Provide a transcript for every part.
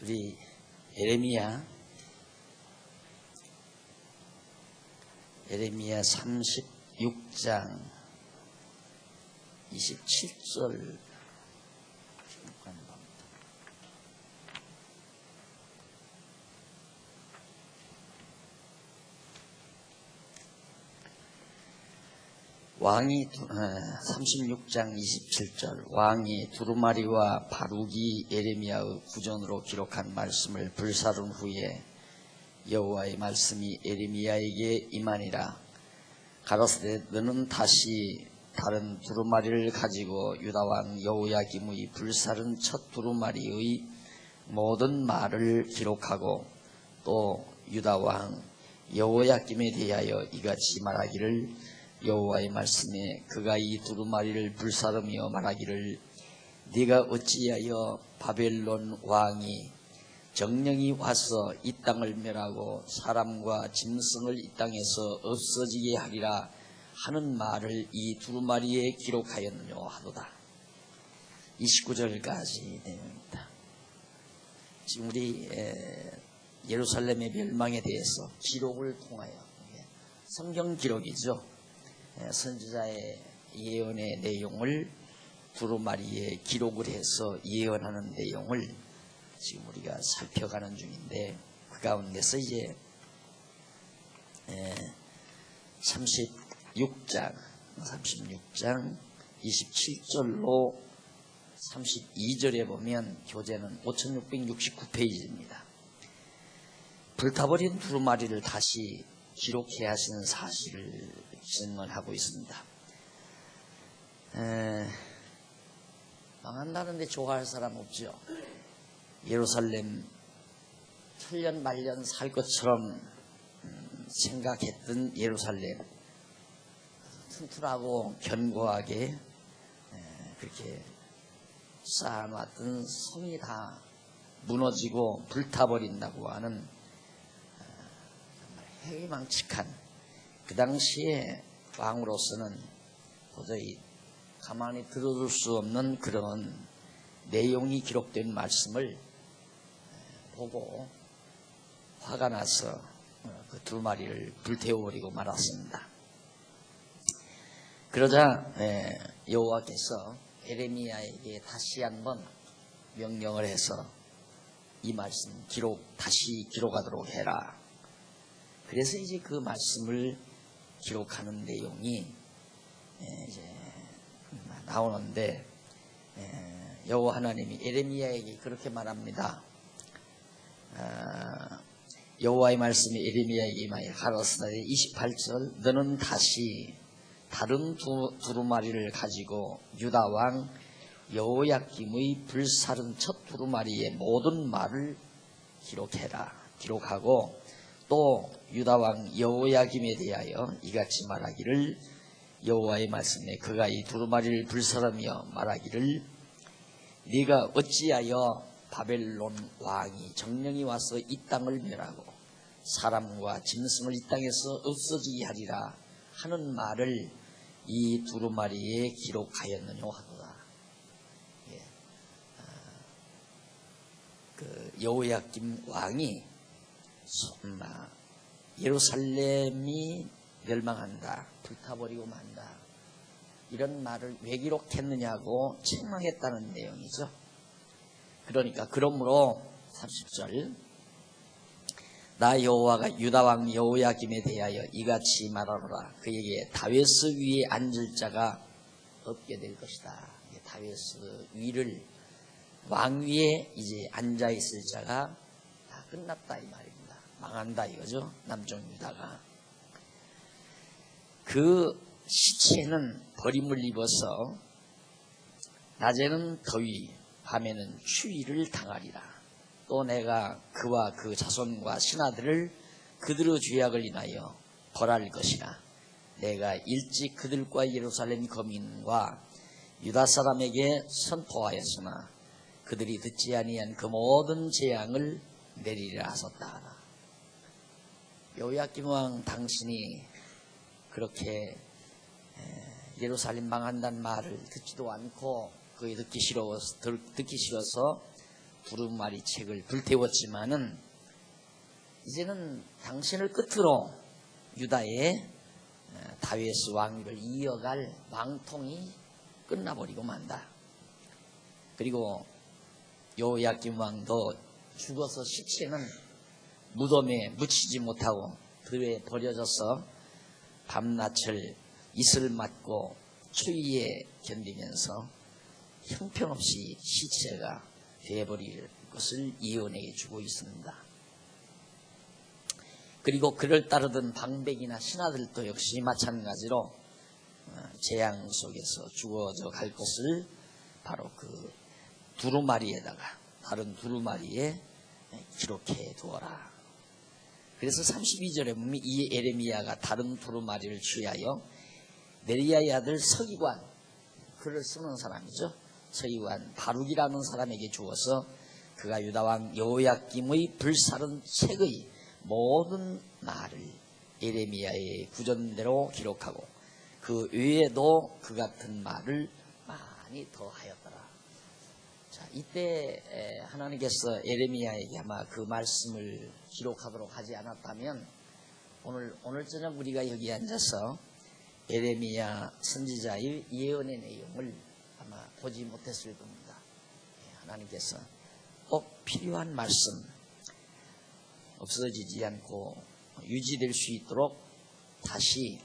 우리 예레미야 36장 27절 왕이 36장 27절 왕이 두루마리와 바루기 예레미야의 구전으로 기록한 말씀을 불사른 후에 여호와의 말씀이 예레미야에게 임하니라. 가라사대 너는 다시 다른 두루마리를 가지고 유다왕 여호야김의 불사른 첫 두루마리의 모든 말을 기록하고 또 유다왕 여호야김에 대하여 이같이 말하기를 여호와의 말씀에 그가 이 두루마리를 불사르며 말하기를 네가 어찌하여 바벨론 왕이 정령이 와서 이 땅을 멸하고 사람과 짐승을 이 땅에서 없어지게 하리라 하는 말을 이 두루마리에 기록하였느냐 하도다. 29절까지 내용입니다. 지금 우리 예루살렘의 멸망에 대해서 기록을 통하여 성경 기록이죠. 선지자의 예언의 내용을 두루마리에 기록을 해서 예언하는 내용을 지금 우리가 살펴가는 중인데, 그 가운데서 이제 36장 27절로 32절에 보면 교재는 5669페이지입니다. 불타버린 두루마리를 다시 기록해야 하시는 사실을 증언하고 있습니다. 망한다는데 좋아할 사람 없죠. 예루살렘 천년 만년 살 것처럼 생각했던 예루살렘, 튼튼하고 견고하게 그렇게 쌓아놨던 성이 다 무너지고 불타버린다고 하는 정말 해이망측한, 그 당시에 왕으로서는 도저히 가만히 들어줄 수 없는 그런 내용이 기록된 말씀을 보고 화가 나서 그 두루마리를 불태워버리고 말았습니다. 그러자 여호와께서 예레미야에게 다시 한번 명령을 해서 이 말씀 다시 기록하도록 해라. 그래서 이제 그 말씀을 기록하는 내용이 이제 나오는데, 여호와 하나님이 예레미야에게 그렇게 말합니다. 여호와의 말씀이 예레미야에게 임하여 가라사대 28절 너는 다시 다른 두루마리를 가지고 유다 왕 여호야김의 불사른 첫 두루마리의 모든 말을 기록하고 또 유다 왕 여호야김에 대하여 이같이 말하기를 여호와의 말씀에 그가 이 두루마리를 불사르며 말하기를 네가 어찌하여 바벨론 왕이 정령이 와서 이 땅을 멸하고 사람과 짐승을 이 땅에서 없어지게 하리라 하는 말을 이 두루마리에 기록하였느냐 하도다. 그 여호야김 왕이 예루살렘이 멸망한다, 불타버리고 만다, 이런 말을 왜 기록했느냐고 책망했다는 내용이죠. 그러니까 그러므로 30절 나 여호와가 유다왕 여호야김에 대하여 이같이 말하노라. 그에게 다윗의 위에 앉을 자가 없게 될 것이다. 다윗의 위를 왕위에 이제 앉아있을 자가 다 끝났다 이 말입니다. 망한다 이거죠. 남쪽 유다가. 그 시체는 버림을 입어서 낮에는 더위 밤에는 추위를 당하리라. 또 내가 그와 그 자손과 신하들을 그들의 죄악을 인하여 벌할 것이나 내가 일찍 그들과 예루살렘 거민과 유다 사람에게 선포하였으나 그들이 듣지 아니한 그 모든 재앙을 내리리라 하셨다. 여호야김 왕 당신이 그렇게 예루살렘 망한다는 말을 듣지도 않고 그게 듣기 싫어서 두루마리 책을 불태웠지만은 이제는 당신을 끝으로 유다의 다윗 왕위를 이어갈 왕통이 끝나버리고 만다. 그리고 여호야김 왕도 죽어서 시체는 무덤에 묻히지 못하고 들에 버려져서 밤낮을 이슬 맞고 추위에 견디면서 형편없이 시체가 되어버릴 것을 예언해 주고 있습니다. 그리고 그를 따르던 방백이나 신하들도 역시 마찬가지로 재앙 속에서 죽어져 갈 것을 바로 그 두루마리에다가 다른 두루마리에 기록해 두어라. 그래서 32절에 보면 이 에레미야가 다른 두루마리를 취하여 네리야의 아들 서기관, 글을 쓰는 사람이죠. 서기관 바룩이라는 사람에게 주어서 그가 유다왕 여호야김의 불사른 책의 모든 말을 에레미야의 구전대로 기록하고 그 외에도 그 같은 말을 많이 더하였더라. 자, 이때 하나님께서 에레미야에게 아마 그 말씀을 기록하도록 하지 않았다면 오늘 저녁 우리가 여기 앉아서 에레미야 선지자의 예언의 내용을 아마 보지 못했을 겁니다. 하나님께서 꼭 필요한 말씀 없어지지 않고 유지될 수 있도록 다시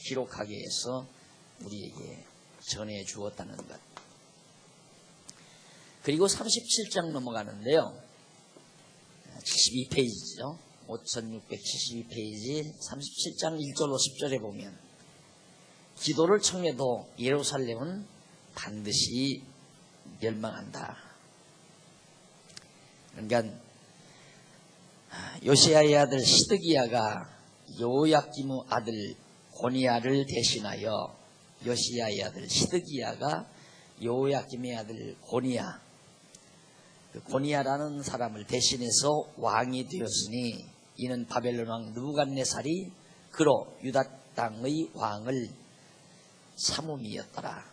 기록하게 해서 우리에게 전해 주었다는 것. 그리고 37장 넘어가는데요. 72페이지죠. 5672페이지 37장 1절로 10절에 보면 기도를 청해도 예루살렘은 반드시 멸망한다. 그러니까 요시야의 아들 시드기야가 여호야김의 아들 고니야를 대신하여 요시야의 아들 시드기야가 여호야김의 아들 고니야, 그 고니야라는 사람을 대신해서 왕이 되었으니 이는 바벨론 왕 느부갓네살이 그로 유다 땅의 왕을 삼음이었더라.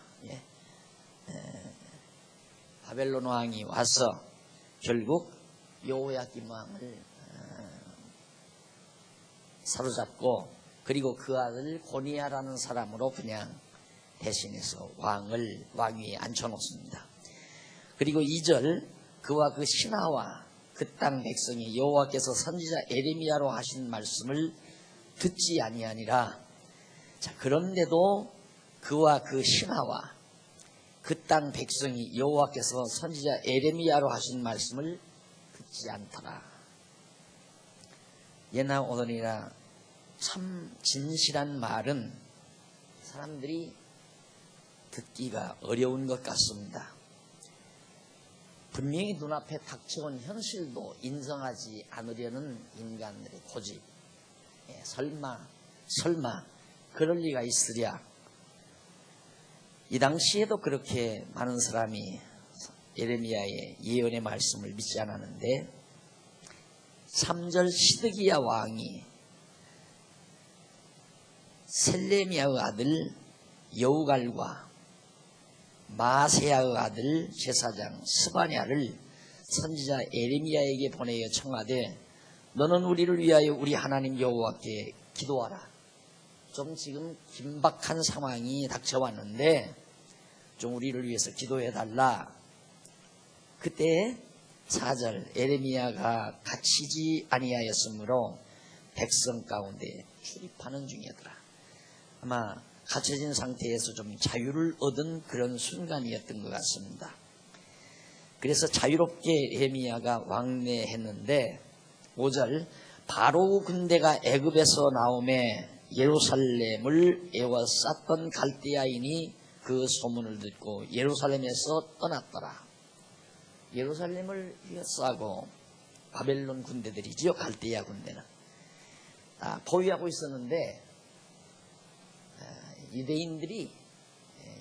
바벨론 왕이 와서 결국 여호야김 왕을 사로잡고 그리고 그 아들 고니야라는 사람으로 그냥 대신해서 왕위에 앉혀놓습니다. 그리고 2절 그와 그 신하와 그 땅 백성이 여호와께서 선지자 에레미야로 하신 말씀을 듣지 아니하니라. 자, 그런데도 그와 그 신하와 그 땅 백성이 여호와께서 선지자 에레미야로 하신 말씀을 듣지 않더라. 예나 오늘이나 참 진실한 말은 사람들이 듣기가 어려운 것 같습니다. 분명히 눈앞에 닥쳐온 현실도 인정하지 않으려는 인간들의 고집. 설마 그럴 리가 있으랴. 이 당시에도 그렇게 많은 사람이 에레미야의 예언의 말씀을 믿지 않았는데 3절 시드기야 왕이 셀레미야의 아들 여우갈과 마세야의 아들 제사장 스바냐를 선지자 에레미야에게 보내어 청하되 너는 우리를 위하여 우리 하나님 여호와께 기도하라. 좀 지금 긴박한 상황이 닥쳐왔는데 좀 우리를 위해서 기도해달라. 그때 4절 에레미야가 갇히지 아니하였으므로 백성 가운데 출입하는 중이었더라. 아마 갇혀진 상태에서 좀 자유를 얻은 그런 순간이었던 것 같습니다. 그래서 자유롭게 에레미야가 왕래했는데 5절 바로 군대가 애굽에서 나오매 예루살렘을 에워쌌던 갈대아인이 그 소문을 듣고 예루살렘에서 떠났더라. 예루살렘을 에워싸고 바벨론 군대들이지요. 갈대아 군대는 보유하고 있었는데 유대인들이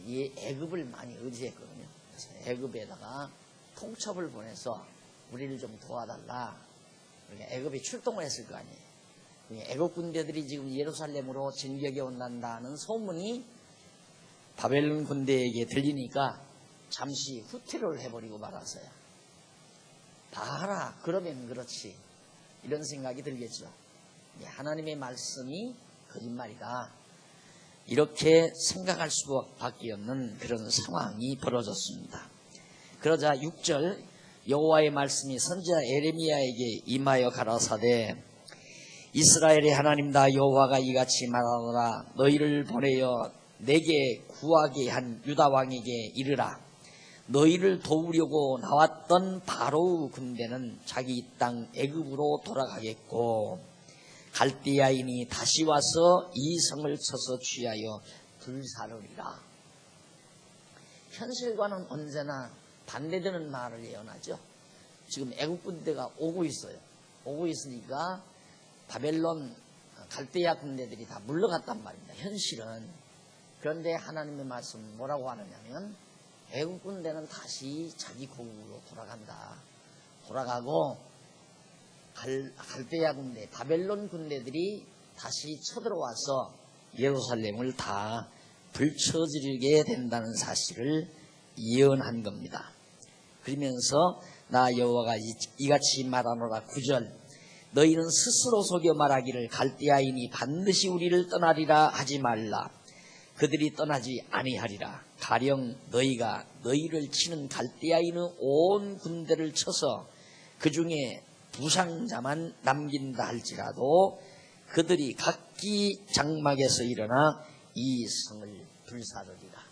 이 애굽을 많이 의지했거든요. 그래서 애굽에다가 통첩을 보내서 우리를 좀 도와달라. 그러니까 애굽이 출동을 했을 거 아니에요. 애굽 군대들이 지금 예루살렘으로 진격해 온다는 소문이 바벨론 군대에게 들리니까 잠시 후퇴를 해버리고 말았어요. 봐라, 그러면 그렇지, 이런 생각이 들겠죠. 하나님의 말씀이 거짓말이다, 이렇게 생각할 수밖에 없는 그런 상황이 벌어졌습니다. 그러자 6절, 여호와의 말씀이 선지자 에레미야에게 임하여 가라사대 이스라엘의 하나님다 여호와가 이같이 말하노라. 너희를 보내어 내게 구하게 한 유다 왕에게 이르라. 너희를 도우려고 나왔던 바로의 군대는 자기 땅 애굽으로 돌아가겠고 갈대아인이 다시 와서 이 성을 쳐서 취하여 불사르리라. 현실과는 언제나 반대되는 말을 예언하죠. 지금 애국 군대가 오고 있어요. 오고 있으니까 바벨론 갈대아 군대들이 다 물러갔단 말입니다. 현실은. 그런데 하나님의 말씀은 뭐라고 하느냐면 애국 군대는 다시 자기 고국으로 돌아간다. 돌아가고 갈대아 군대, 바벨론 군대들이 다시 쳐들어와서 예루살렘을 다 불쳐지르게 된다는 사실을 예언한 겁니다. 그러면서 나 여호와가 이같이 말하노라. 9절, 너희는 스스로 속여 말하기를 갈대아인이 반드시 우리를 떠나리라 하지 말라. 그들이 떠나지 아니하리라. 가령 너희가 너희를 치는 갈대아인의 온 군대를 쳐서 그 중에 부상자만 남긴다 할지라도 그들이 각기 장막에서 일어나 이 성을 불사르리라.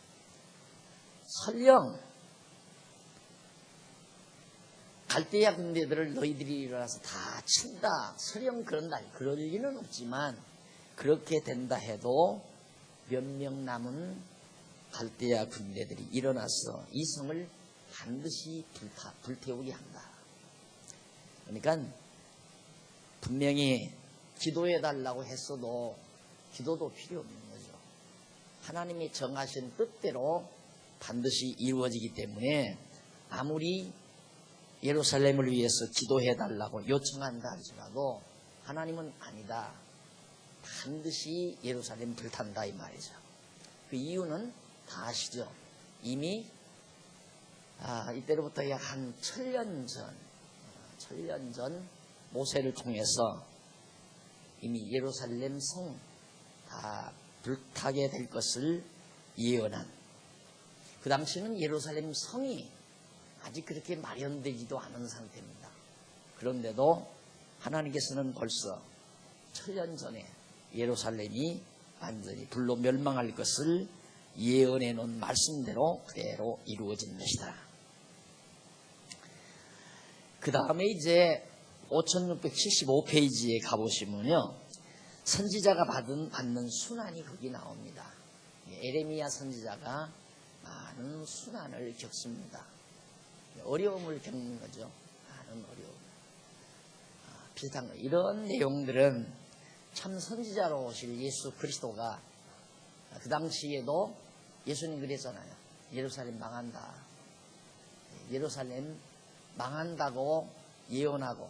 설령 갈대아 군대들을 너희들이 일어나서 다 친다, 설령 그런다, 그럴 리는 없지만 그렇게 된다 해도 몇 명 남은 갈대아 군대들이 일어나서 이 성을 반드시 불태우게 한다. 그러니까 분명히 기도해달라고 했어도 기도도 필요 없는 거죠. 하나님이 정하신 뜻대로 반드시 이루어지기 때문에 아무리 예루살렘을 위해서 기도해달라고 요청한다 할지라도 하나님은 아니다, 반드시 예루살렘 불탄다, 이 말이죠. 그 이유는 다 아시죠. 이미 이때로부터 약 한 1000년 전 모세를 통해서 이미 예루살렘 성 다 불타게 될 것을 예언한, 그 당시는 예루살렘 성이 아직 그렇게 마련되지도 않은 상태입니다. 그런데도 하나님께서는 벌써 1000년 전에 예루살렘이 완전히 불로 멸망할 것을 예언해 놓은 말씀대로 그대로 이루어진 것이다. 그 다음에 이제 5675페이지에 가보시면요, 선지자가 받는 순환이 거기 나옵니다. 에레미야 선지자가 많은 순환을 겪습니다. 어려움을 겪는 거죠. 많은 어려움. 비슷한 거. 이런 내용들은 참 선지자로 오실 예수 그리스도가 그 당시에도 예수님 그랬잖아요. 예루살렘 망한다. 예루살렘 망한다고 예언하고,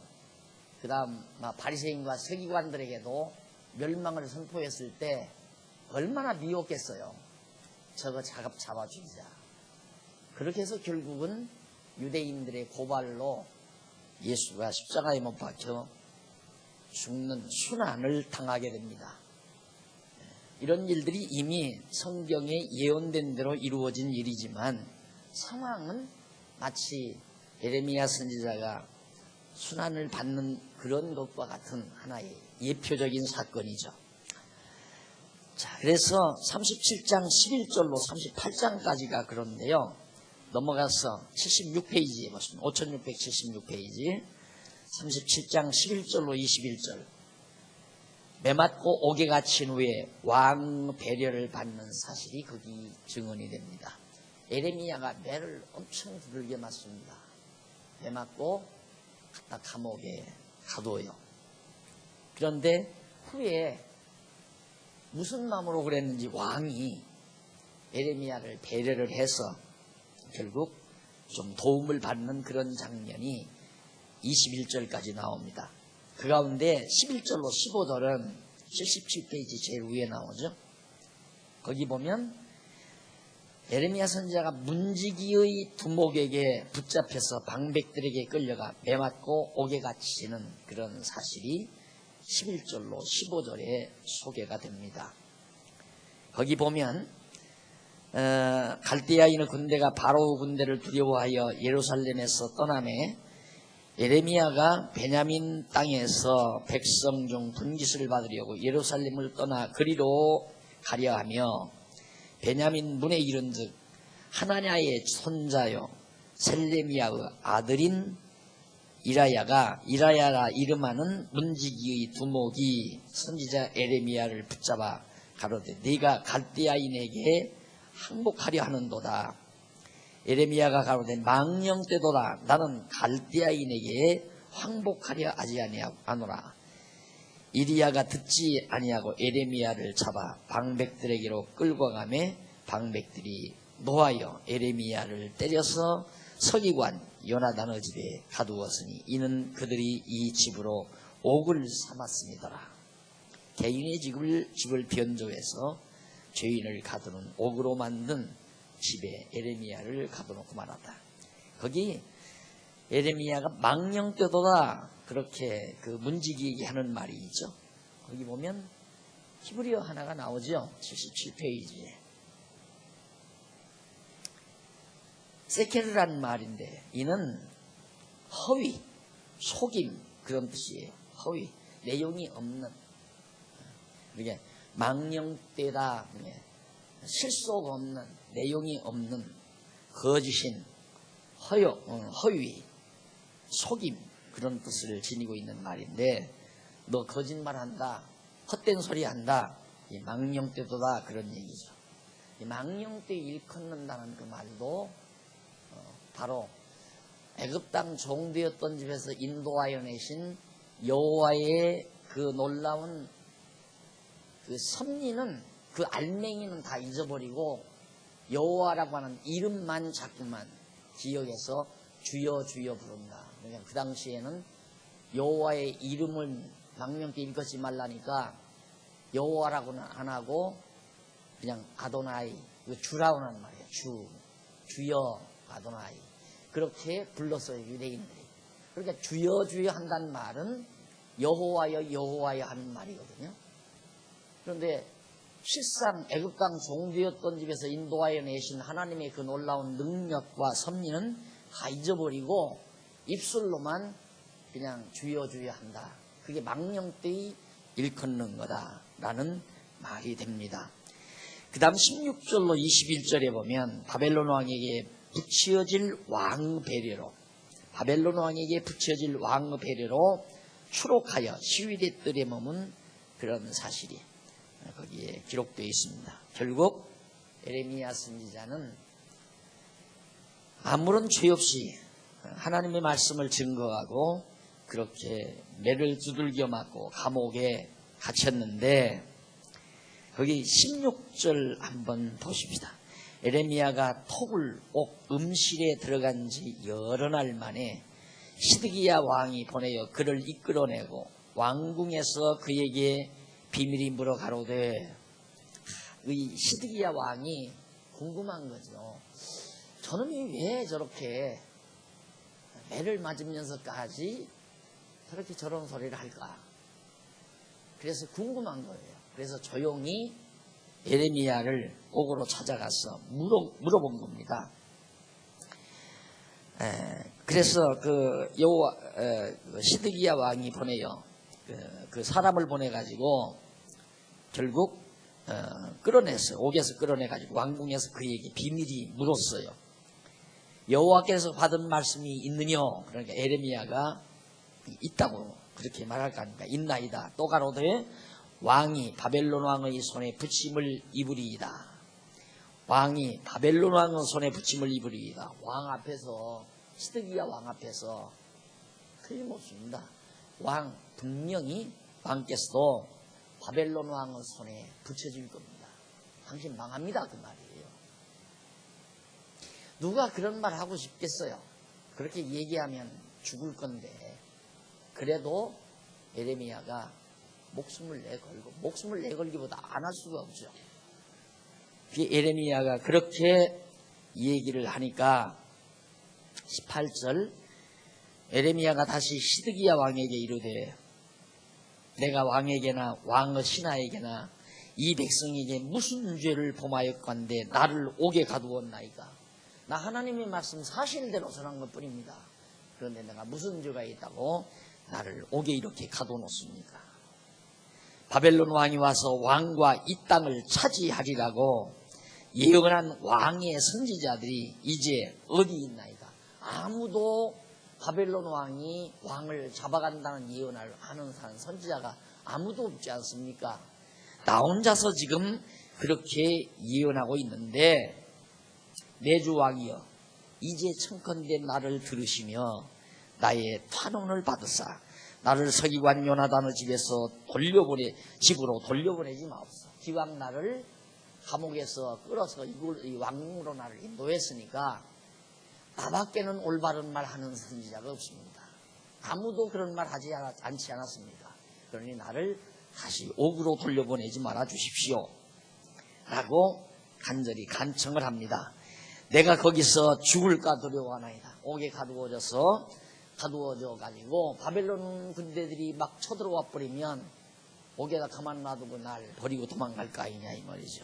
그 다음 바리새인과 서기관들에게도 멸망을 선포했을 때 얼마나 미웠겠어요. 저거 잡아주자. 그렇게 해서 결국은 유대인들의 고발로 예수가 십자가에 못 박혀 죽는 순환을 당하게 됩니다. 이런 일들이 이미 성경에 예언된 대로 이루어진 일이지만 상황은 마치 예레미야 선지자가 순환을 받는 그런 것과 같은 하나의 예표적인 사건이죠. 자, 그래서 37장 11절로 38장까지가 그런데요. 넘어가서 76페이지에 보시면 5676페이지 37장 11절로 21절, 매맞고 옥에 갇힌 후에 왕 배려를 받는 사실이 거기 증언이 됩니다. 에레미야가 매를 엄청 두들겨 맞습니다. 매맞고 갖다 감옥에 가둬요. 그런데 후에 무슨 마음으로 그랬는지 왕이 에레미야를 배려를 해서 결국 좀 도움을 받는 그런 장면이 21절까지 나옵니다. 그 가운데 11절로 15절은 77페이지 제일 위에 나오죠. 거기 보면 에레미야 선지자가 문지기의 두목에게 붙잡혀서 방백들에게 끌려가 매맞고 옥에 갇히는 그런 사실이 11절로 15절에 소개가 됩니다. 거기 보면 갈대아인의 군대가 바로 군대를 두려워하여 예루살렘에서 떠나매 에레미야가 베냐민 땅에서 백성 중 분깃을 받으려고 예루살렘을 떠나 그리로 가려 하며 베냐민 문에 이른즉 하나냐의 손자요 셀레미야의 아들인 이라야라 이름하는 문지기의 두목이 선지자 에레미야를 붙잡아 가로되 네가 갈대아인에게 항복하려 하는도다. 에레미야가 가로되 망령되도다. 나는 갈대아인에게 항복하려 하지 아니하노라. 이리야가 듣지 아니하고 에레미야를 잡아 방백들에게로 끌고 가매 방백들이 노하여 에레미야를 때려서 서기관 요나단의 집에 가두었으니 이는 그들이 이 집으로 옥을 삼았음이더라. 개인의 집을 변조해서 죄인을 가두는 옥으로 만든 집에 에레미야를 가둬놓고 말았다. 거기 에레미야가 망령되도다 그렇게 그 문지기에게 하는 말이 있죠. 거기 보면 히브리어 하나가 나오죠. 77페이지에 세케르라는 말인데 이는 허위, 속임 그런 뜻이에요. 허위, 내용이 없는, 이게 망령되다, 실속 없는, 내용이 없는, 거짓인, 허위, 속임 그런 뜻을 지니고 있는 말인데 너 거짓말한다, 헛된 소리 한다, 이 망령되도다 그런 얘기죠. 이 망령되 일컫는다는 그 말도 바로 애굽 땅 종되었던 집에서 인도하여 내신 여호와의 그 놀라운 그 섭리는, 그 알맹이는 다 잊어버리고 여호와라고 하는 이름만 자꾸만 기억해서 주여 주여 부른다. 그러니까 그 당시에는 여호와의 이름을 망령되이 읽지 말라니까 여호와라고는 안 하고 그냥 아도나이, 주라고 하는 말이에요. 주여 아도나이 그렇게 불렀어요, 유대인들이. 그러니까 주여 주여 한다는 말은 여호와여 여호와여 하는 말이거든요. 그런데 실상 애굽 땅 종되었던 집에서 인도하여 내신 하나님의 그 놀라운 능력과 섭리는 다 잊어버리고 입술로만 그냥 주여 주여 한다. 그게 망령되이 일컫는 거다라는 말이 됩니다. 그 다음 16절로 21절에 보면 바벨론 왕에게 붙여질 왕의 배려로, 바벨론 왕에게 붙여질 왕의 배려로 추록하여 시위대 뜰에 머문 그런 사실이 거기에 기록되어 있습니다. 결국 에레미야 선지자는 아무런 죄 없이 하나님의 말씀을 증거하고 그렇게 매를 두들겨 맞고 감옥에 갇혔는데 거기 16절 한번 보십시다. 에레미야가 톡을 옥 음실에 들어간 지 여러 날 만에 시드기야 왕이 보내어 그를 이끌어내고 왕궁에서 그에게 비밀이 물어 가로되, 이 시드기야 왕이 궁금한 거죠. 저놈이 왜 저렇게 매를 맞으면서까지 저렇게 저런 소리를 할까? 그래서 궁금한 거예요. 그래서 조용히 에레미야를 옥으로 찾아가서 물어본 겁니다. 그래서 그 시드기야 왕이 보내요. 그 사람을 보내가지고 결국 끌어냈어요. 옥에서 끌어내가지고 왕궁에서 그에게 비밀이 묻었어요. 여호와께서 받은 말씀이 있느냐? 그러니까 에레미야가 있다고 그렇게 말할 거 아닙니까? 있나이다. 또 가로되 왕이 바벨론 왕의 손에 붙임을 입으리이다. 왕이 바벨론 왕의 손에 붙임을 입으리이다. 왕 앞에서, 시드기야 왕 앞에서 틀림없습니다. 왕 분명히 왕께서도 바벨론 왕의 손에 붙여질 겁니다. 당신 망합니다 그 말이에요. 누가 그런 말 하고 싶겠어요? 그렇게 얘기하면 죽을 건데 그래도 에레미야가 목숨을 내걸고, 목숨을 내걸기보다 안 할 수가 없죠. 에레미야가 그렇게 얘기를 하니까 18절 에레미야가 다시 시드기야 왕에게 이르되 내가 왕에게나 왕의 신하에게나 이 백성에게 무슨 죄를 범하였건대 나를 옥에 가두었나이까. 나 하나님의 말씀 사실대로 전한 것뿐입니다. 그런데 내가 무슨 죄가 있다고 나를 옥에 이렇게 가둬놓습니까? 바벨론 왕이 와서 왕과 이 땅을 차지하리라고 예언한 왕의 선지자들이 이제 어디 있나이까. 아무도 바벨론 왕이 왕을 잡아간다는 예언을 하는 선지자가 아무도 없지 않습니까? 나 혼자서 지금 그렇게 예언하고 있는데 내 주 왕이여 이제 청컨대 나를 들으시며 나의 탄원을 받으사 나를 서기관 요나단의 집에서 집으로 돌려보내지 마옵소서. 기왕 나를 감옥에서 끌어서 이 왕궁으로 나를 인도했으니까 나밖에는 올바른 말 하는 선지자가 없습니다. 아무도 그런 말 하지 않지 않았습니다. 그러니 나를 다시 옥으로 돌려보내지 말아 주십시오 라고 간절히 간청을 합니다. 내가 거기서 죽을까 두려워하나이다. 옥에 가두어져 가지고 바벨론 군대들이 막 쳐들어와 버리면 옥에다 가만 놔두고 날 버리고 도망갈까 아니냐 이 말이죠.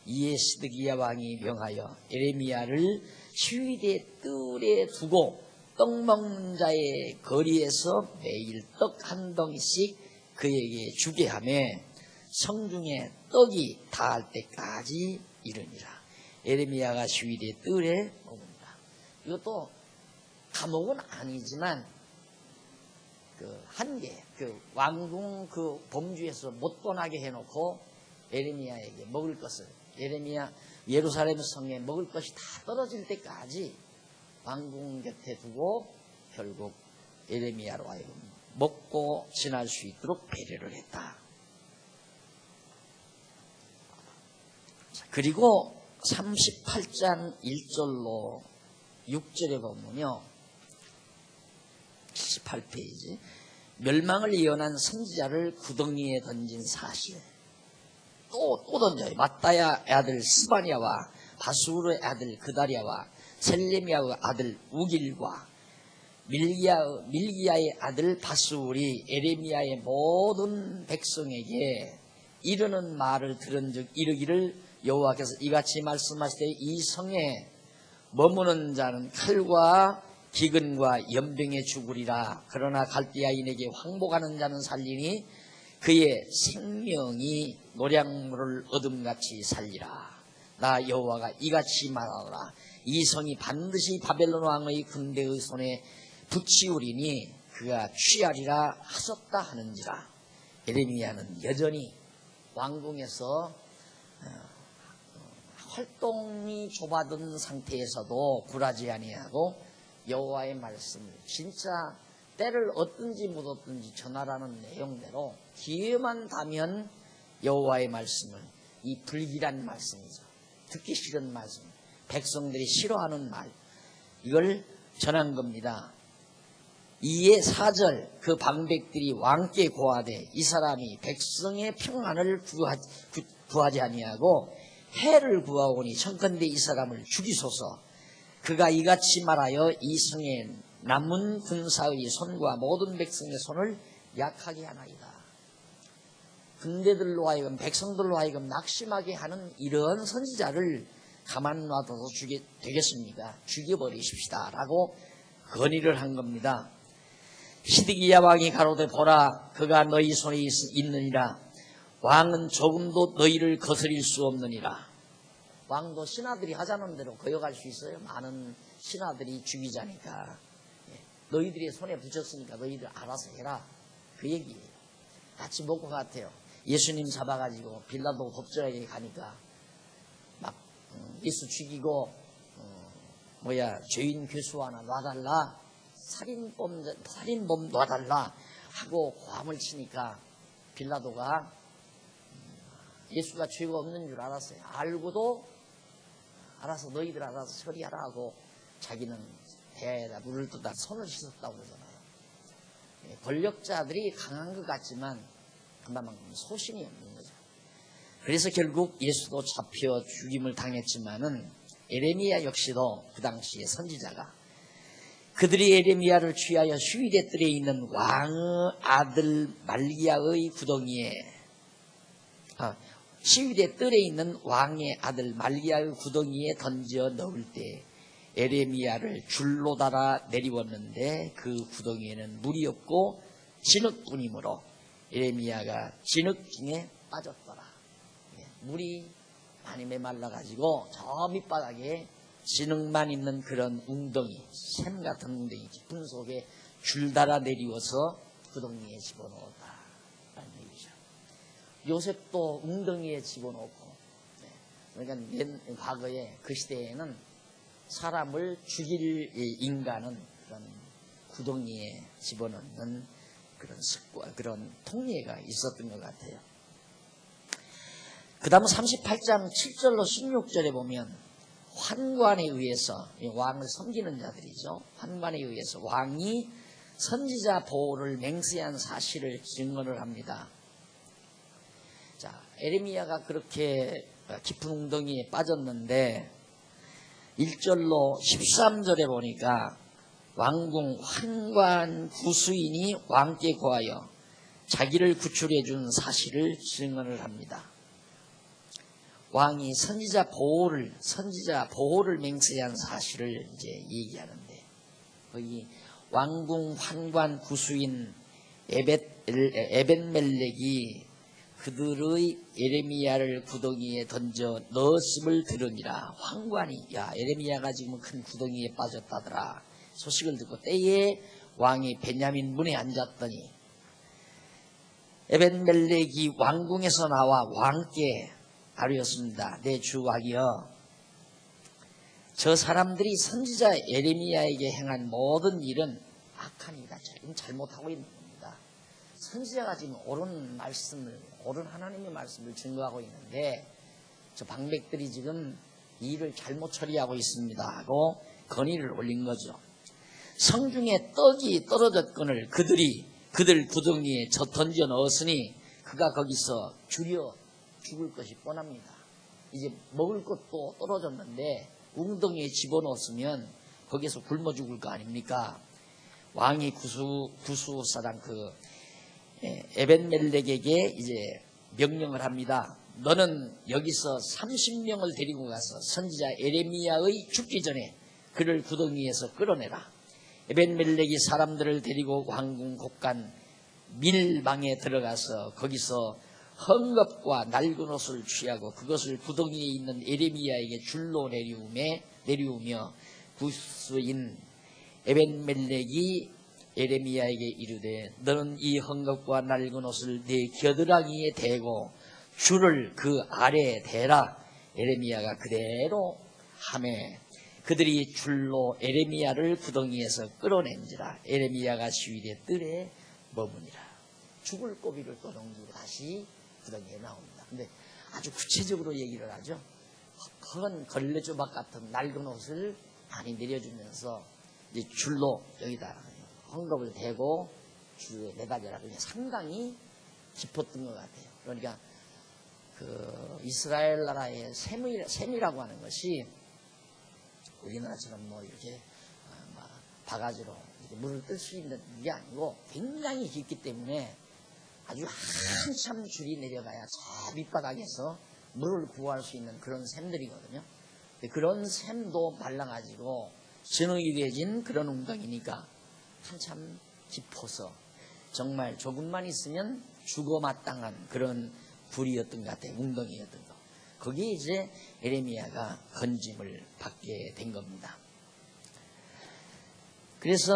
이에 시드기야 왕이 명하여 에레미야를 시위대 뜰에 두고 떡 먹는 자의 거리에서 매일 떡 한 덩이씩 그에게 주게 하며 성중에 떡이 닿을 때까지 이르니라. 에레미야가 시위대 뜰에 머문다. 이것도 감옥은 아니지만 한계, 왕궁 범주에서 못 떠나게 해놓고 에레미야에게 먹을 것을 예루살렘 성에 먹을 것이 다 떨어질 때까지 왕궁 곁에 두고 결국 에레미야로 하여금 먹고 지날 수 있도록 배려를 했다. 그리고 38장 1절로 6절에 보면요, 78페이지 멸망을 예언한 선지자를 구덩이에 던진 사실 또 던져요. 마따야 아들 스바냐와 바수르의 아들 그다리아와 셀레미야의 아들 우길과 밀기야의 아들 바수울이 에레미야의 모든 백성에게 이르는 말을 들은즉 이르기를 여호와께서 이같이 말씀하시되 이 성에 머무는 자는 칼과 기근과 연병에 죽으리라. 그러나 갈대아인에게 황복하는 자는 살리니 그의 생명이 노량물을 얻음같이 살리라. 나 여호와가 이같이 말하노라. 이 성이 반드시 바벨론 왕의 군대의 손에 붙이우리니 그가 취하리라 하셨다 하는지라. 에레미야는 여전히 왕궁에서 활동이 좁아든 상태에서도 굴하지 아니하고 여호와의 말씀을 진짜 때를 얻든지 못 얻든지 전하라는 내용대로 기회만 닿으면 여호와의 말씀을, 이 불길한 말씀이죠. 듣기 싫은 말씀, 백성들이 싫어하는 말, 이걸 전한 겁니다. 이에 4절 그 방백들이 왕께 고하되 이 사람이 백성의 평안을 구하지 아니하고 해를 구하오니 청컨대 이 사람을 죽이소서. 그가 이같이 말하여 이 성에 남은 군사의 손과 모든 백성의 손을 약하게 하나이다. 군대들로 하여금 백성들로 하여금 낙심하게 하는 이런 선지자를 가만 놔둬서 되겠습니까? 죽여버리십시다 라고 건의를 한 겁니다. 시드기야 왕이 가로되 보라 그가 너희 손에 있느니라. 왕은 조금도 너희를 거스릴 수 없느니라. 왕도 신하들이 하자는 대로 거역할 수 있어요. 많은 신하들이 죽이자니까. 너희들이 손에 붙였으니까 너희들 알아서 해라. 그 얘기예요. 같이 먹고 같아요. 예수님 잡아가지고 빌라도 법정에 가니까 막 예수 죽이고 죄인 괴수 하나 놔달라, 살인범 놔달라 하고 고함을 치니까 빌라도가 예수가 죄가 없는 줄 알았어요. 알고도 알아서 너희들 알아서 처리하라 하고 자기는 대야에다 물을 떠다 손을 씻었다고 그러잖아요. 권력자들이 강한 것 같지만 그만큼 소신이 없는 거죠. 그래서 결국 예수도 잡혀 죽임을 당했지만은 에레미야 역시도 그 당시의 선지자가 그들이 에레미야를 취하여 시위대 뜰에 있는 왕의 아들 말기야의 구덩이에 시위대 뜰에 있는 왕의 아들 말기야의 구덩이에 던져 넣을 때 에레미야를 줄로 달아 내리웠는데 그 구덩이에는 물이 없고 진흙뿐이므로 에레미야가 진흙 중에 빠졌더라. 물이 많이 메말라가지고 저 밑바닥에 진흙만 있는 그런 웅덩이, 샘 같은 웅덩이 깊은 속에 줄 달아 내리워서 구덩이에 집어넣었다 라는 얘기죠. 요셉도 웅덩이에 집어넣고, 그러니까 과거에 그 시대에는 사람을 죽일 인간은 그런 구덩이에 집어넣는 그런 습관, 그런 통례가 있었던 것 같아요. 그 다음 38장 7절로 16절에 보면 환관에 의해서, 왕을 섬기는 자들이죠. 환관에 의해서 왕이 선지자 보호를 맹세한 사실을 증언을 합니다. 자, 에레미야가 그렇게 깊은 웅덩이에 빠졌는데 1절로 13절에 보니까 왕궁 환관 구수인이 왕께 고하여 자기를 구출해 준 사실을 증언을 합니다. 왕이 선지자 보호를 맹세한 사실을 이제 얘기하는데, 거기 왕궁 환관 구수인 에벤멜렉이 그들의 에레미야를 구덩이에 던져 넣었음을 들으니라. 환관이, 야, 에레미야가 지금 큰 구덩이에 빠졌다더라 소식을 듣고 때에 왕이 베냐민 문에 앉았더니 에벤멜렉이 왕궁에서 나와 왕께 아뢰었습니다. 내 주 왕이여, 저 사람들이 선지자 에레미야에게 행한 모든 일은 악하니까 지금 잘못하고 있는 겁니다. 선지자가 지금 옳은 하나님의 말씀을 증거하고 있는데 저 방백들이 지금 이 일을 잘못 처리하고 있습니다 하고 건의를 올린 거죠. 성중에 떡이 떨어졌거늘 그들 구덩이에 던져 넣었으니 그가 거기서 죽을 것이 뻔합니다. 이제 먹을 것도 떨어졌는데 웅덩이에 집어넣었으면 거기서 굶어 죽을 거 아닙니까? 왕이 구수사장 에벤멜렉에게 이제 명령을 합니다. 너는 여기서 30명을 데리고 가서 선지자 에레미야의 죽기 전에 그를 구덩이에서 끌어내라. 에벤멜렉이 사람들을 데리고 왕궁 곳간 밀방에 들어가서 거기서 헝겊과 낡은 옷을 취하고 그것을 구덩이에 있는 에레미야에게 줄로 내리우며 구수인 에벤멜렉이 에레미야에게 이르되 너는 이 헝겊과 낡은 옷을 네 겨드랑이에 대고 줄을 그 아래에 대라. 에레미야가 그대로 하매 그들이 줄로 에레미야를 구덩이에서 끌어낸지라. 에레미야가 시위대 뜰에 머무니라. 죽을 고비를 또 넘기고 다시 구덩이에 나옵니다. 근데 아주 구체적으로 얘기를 하죠. 큰 걸레조각 같은 낡은 옷을 많이 내려주면서 이제 줄로 여기다 헝겊을 대고 줄에 매달려라. 그냥 상당히 깊었던 것 같아요. 그러니까 그 이스라엘 나라의 샘이라고 하는 것이 우리나라처럼 뭐 이렇게 바가지로 이렇게 물을 뜰 수 있는 게 아니고 굉장히 깊기 때문에 아주 한참 줄이 내려가야 저 밑바닥에서 물을 구할 수 있는 그런 샘들이거든요. 그런 샘도 말라가지고 진흙이 되진 그런 웅덩이니까 한참 깊어서 정말 조금만 있으면 죽어마땅한 그런 불이었던 것 같아요. 웅덩이였던 거. 거기에 이제 에레미야가 건짐을 받게 된 겁니다. 그래서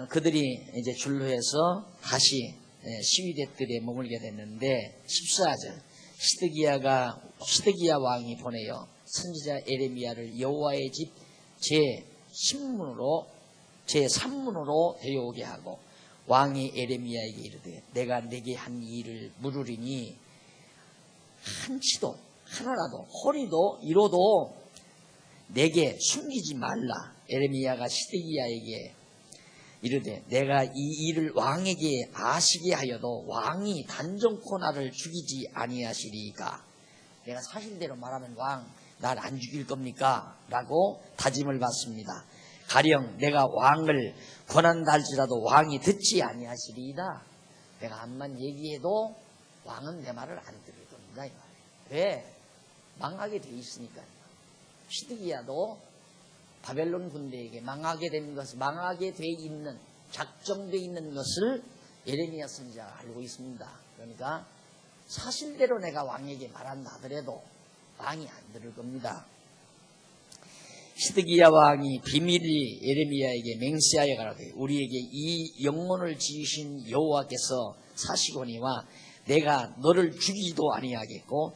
그들이 이제 줄로 해서 다시 시위대 뜰에 머물게 됐는데 14절 시드기야 왕이 보내어 선지자 에레미야를 여호와의 집 제3문으로 데려오게 하고 왕이 에레미야에게 이르되 내가 네게 한 일을 물으리니 한치도 하나라도 허리도 이로도 내게 숨기지 말라. 에레미야가 시드기야에게 이르되 내가 이 일을 왕에게 아시게 하여도 왕이 단정코 나를 죽이지 아니하시리이까. 내가 사실대로 말하면 왕 날 안 죽일 겁니까? 라고 다짐을 받습니다. 가령 내가 왕을 권한다 할지라도 왕이 듣지 아니하시리이다. 내가 암만 얘기해도 왕은 내 말을 안 들을 겁니다. 이 말이에요. 왜? 망하게 돼 있으니까요. 시드기야도 바벨론 군대에게 망하게 된 것을, 망하게 돼 있는, 작정돼 있는 것을 예레미야 선지자가 알고 있습니다. 그러니까 사실대로 내가 왕에게 말한다 하더라도 왕이 안 들을 겁니다. 시드기야 왕이 비밀이 예레미야에게 맹세하여 가라되 우리에게 이 영혼을 지으신 여호와께서 사시거니와 내가 너를 죽이지도 아니하겠고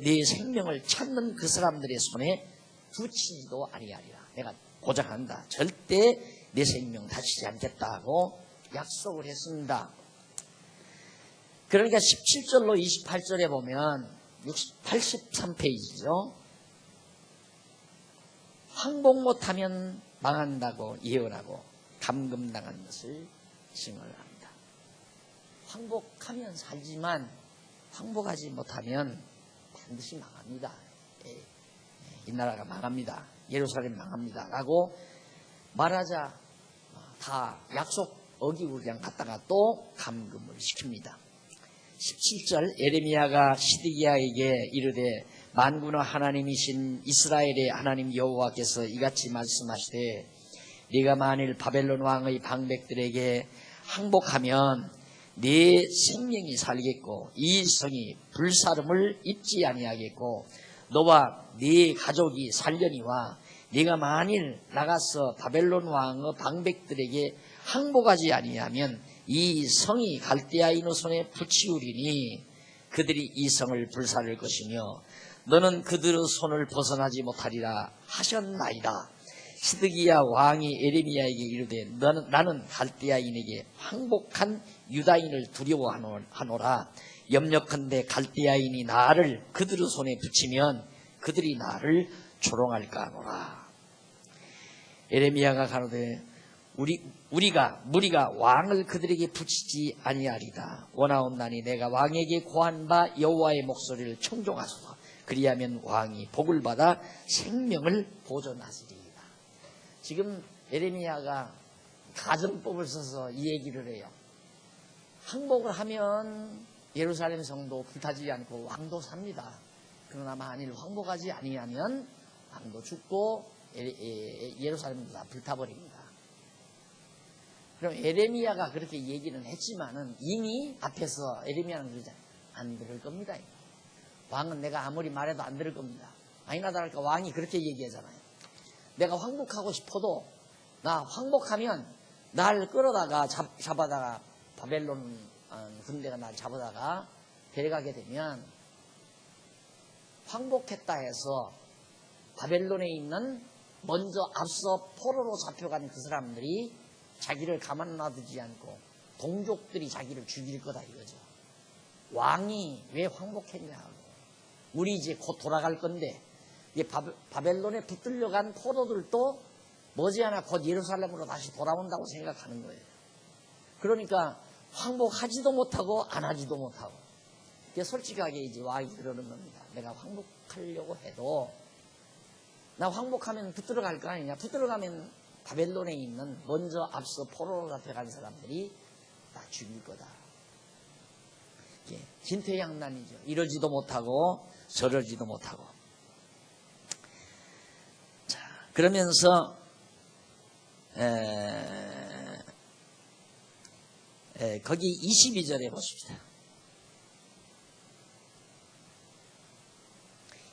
내 생명을 찾는 그 사람들의 손에 붙이지도 아니하리라. 내가 보장한다. 절대 내 생명 다치지 않겠다고 약속을 했습니다. 그러니까 17절로 28절에 보면 83페이지죠. 항복 못하면 망한다고 예언하고 감금당한 것을 증언합니다. 항복하면 살지만 항복하지 못하면 반드시 망합니다. 이 나라가 망합니다. 예루살렘 망합니다. 라고 말하자 다 약속 어기고 그냥 갔다가 또 감금을 시킵니다. 17절 예레미야가 시드기야에게 이르되 만군의 하나님이신 이스라엘의 하나님 여호와께서 이같이 말씀하시되 네가 만일 바벨론 왕의 방백들에게 항복하면 네 생명이 살겠고 이 성이 불사름을 입지 아니하겠고 너와 네 가족이 살려니와 네가 만일 나가서 바벨론 왕의 방백들에게 항복하지 아니하면 이 성이 갈대아인의 손에 붙이우리니 그들이 이 성을 불사를 것이며 너는 그들의 손을 벗어나지 못하리라 하셨나이다. 시드기야 왕이 예레미야에게 이르되 나는 갈대아인에게 항복한 유다인을 두려워하노라. 염려컨대 갈대아인이 나를 그들의 손에 붙이면 그들이 나를 조롱할까 하노라. 예레미야가 가로되 무리가 왕을 그들에게 붙이지 아니하리다. 원하옵나니 내가 왕에게 고한 바 여호와의 목소리를 청종하소서. 그리하면 왕이 복을 받아 생명을 보존하시리이다. 지금 예레미야가 가정법을 써서 이 얘기를 해요. 항복을 하면 예루살렘 성도 불타지 않고 왕도 삽니다. 그러나 만일 항복하지 아니하면 왕도 죽고 예루살렘도 다 불타버립니다. 그럼 예레미야가 그렇게 얘기는 했지만은 이미 앞에서 예레미야는 그러잖아요. 안 들을 겁니다. 왕은 내가 아무리 말해도 안 들을 겁니다. 아니나 다를까 왕이 그렇게 얘기하잖아요. 내가 항복하고 싶어도 나 항복하면 날 끌어다가 잡아다가 바벨론 군대가 날 잡아다가 데려가게 되면 항복했다 해서 바벨론에 있는 먼저 앞서 포로로 잡혀간 그 사람들이 자기를 가만 놔두지 않고 동족들이 자기를 죽일 거다 이거죠. 왕이 왜 항복했냐고. 우리 이제 곧 돌아갈 건데 바벨론에 붙들려간 포로들도 머지않아 곧 예루살렘으로 다시 돌아온다고 생각하는 거예요. 그러니까 항복하지도 못하고 안 하지도 못하고. 솔직하게 이제 왕이 그러는 겁니다. 내가 항복하려고 해도 나 항복하면 붙들어 갈 거 아니냐. 붙들어 가면 바벨론에 있는 먼저 앞서 포로로 잡혀간 사람들이 다 죽일 거다. 진퇴양난이죠. 이러지도 못하고 저러지도 못하고. 자, 그러면서 거기 22절에 보십시다.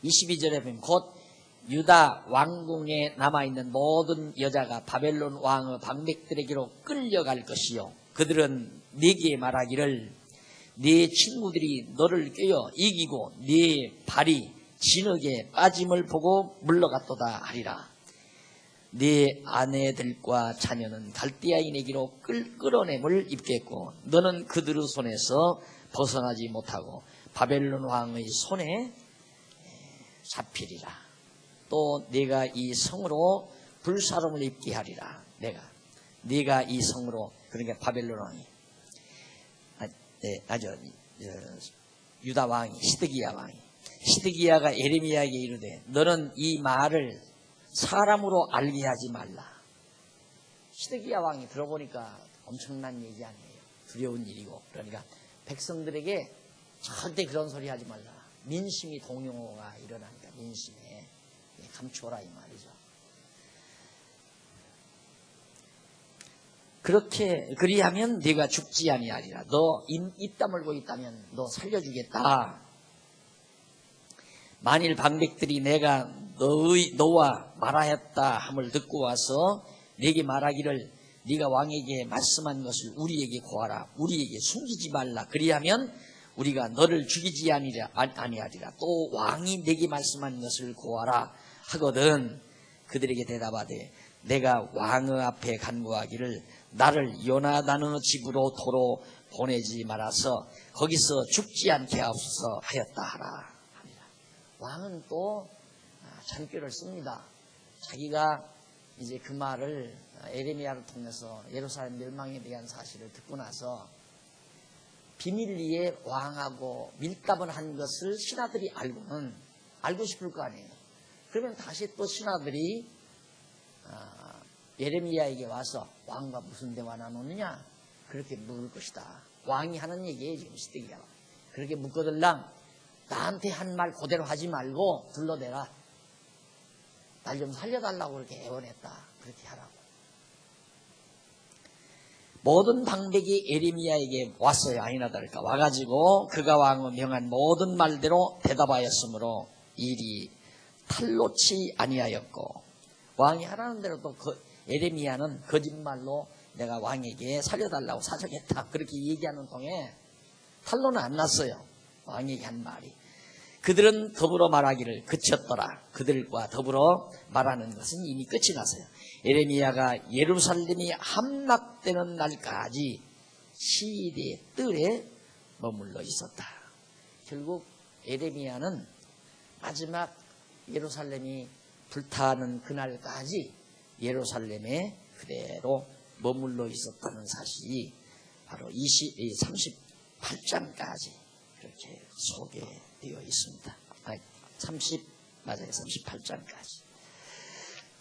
22절에 보면 곧 유다 왕궁에 남아있는 모든 여자가 바벨론 왕의 방백들에게로 끌려갈 것이요 그들은 네게 말하기를 네 친구들이 너를 꿰어 이기고 네 발이 진흙에 빠짐을 보고 물러갔도다 하리라. 네 아내들과 자녀는 갈대아인에게로 끌어냄을 입겠고 너는 그들의 손에서 벗어나지 못하고 바벨론 왕의 손에 잡히리라. 또 네가 이 성으로 불사름을 입게 하리라. 내가 네가 이 성으로, 그러니까 바벨론 왕이, 유다 왕이, 시드기야 왕이, 시드기야가 예레미야에게 이르되 너는 이 말을 사람으로 알게 하지 말라. 시드기야 왕이 들어보니까 엄청난 얘기 아니에요. 두려운 일이고. 그러니까 백성들에게 절대 그런 소리 하지 말라. 민심이 동요가 일어나니까 민심에 감추어라 이 말이죠. 그렇게 그리하면 네가 죽지 아니하리라. 너 입 다물고 있다면 너 살려주겠다. 만일 방백들이 내가 너와 말하였다 함을 듣고 와서 네게 말하기를 네가 왕에게 말씀한 것을 우리에게 고하라. 우리에게 숨기지 말라. 그리하면 우리가 너를 죽이지 아니하리라. 또 왕이 네게 말씀한 것을 고하라 하거든 그들에게 대답하되 내가 왕의 앞에 간구하기를 나를 요나단의 집으로 도로 보내지 말아서 거기서 죽지 않게 하옵소서 하였다 하라. 왕은 또 잔꾀를 씁니다. 자기가 이제 그 말을 예레미야를 통해서 예루살렘 멸망에 대한 사실을 듣고 나서 비밀리에 왕하고 밀답을 한 것을 신하들이 알고는 알고 싶을 거 아니에요. 그러면 다시 또 신하들이 예레미야에게 와서 왕과 무슨 대화 나누느냐 그렇게 묻을 것이다. 왕이 하는 얘기예요. 지금 시드기야가 그렇게 묻거들랑 나한테 한 말 그대로 하지 말고 불러대라. 날 좀 살려달라고 그렇게 애원했다. 그렇게 하라고. 모든 방백이 예레미야에게 왔어요. 아니나 다를까 와가지고 그가 왕의 명한 모든 말대로 대답하였으므로 일이 탈놓지 아니하였고 왕이 하라는 대로 또 예레미야는 거짓말로 내가 왕에게 살려달라고 사정했다. 그렇게 얘기하는 통에 탈로는 안 났어요. 왕에게 한 말이. 그들은 더불어 말하기를 그쳤더라. 그들과 더불어 말하는 것은 이미 끝이 났어요. 예레미야가 예루살렘이 함락되는 날까지 시리의 뜰에 머물러 있었다. 결국 예레미야는 마지막 예루살렘이 불타는 그날까지 예루살렘에 그대로 머물러 있었다는 사실이 바로 38장까지 그렇게 소개되어 있습니다. 38장까지.